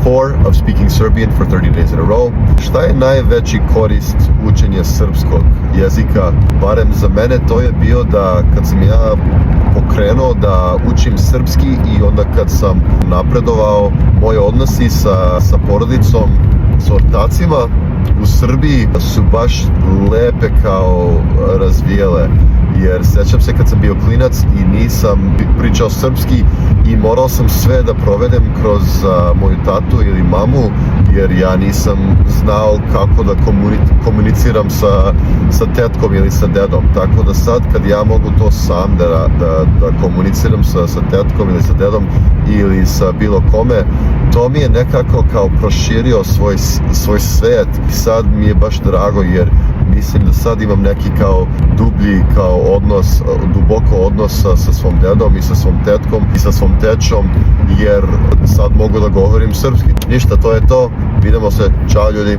4 of speaking Serbian for 30 days in a row. Šta je najveći korist učenja srpskog jezika? Barem za mene to je bio da kad sam ja pokrenuo da učim srpski i onda kad sam napredovao, moje odnosi sa porodicom, sa ortacima u Srbiji su baš lepe kao razvijele. Jer sećam se kad sam bio klinac i nisam pričao srpski i morao sam sve da provedem kroz moju tatu ili mamu, jer ja nisam znao kako da komuniciram sa tetkom ili sa dedom. Tako da sad kad ja mogu to sam da komuniciram sa tetkom ili sa dedom ili sa bilo kome, to mi je nekako kao proširio svoj svet i sad mi je baš drago jer mislim da sad imam neki kao dublji kao odnos, duboko odnos sa svom dedom i sa svom tetkom i sa svom tečom, jer sad mogu da govorim srpski. Ništa, to je to. Vidimo se. Ćao ljudi.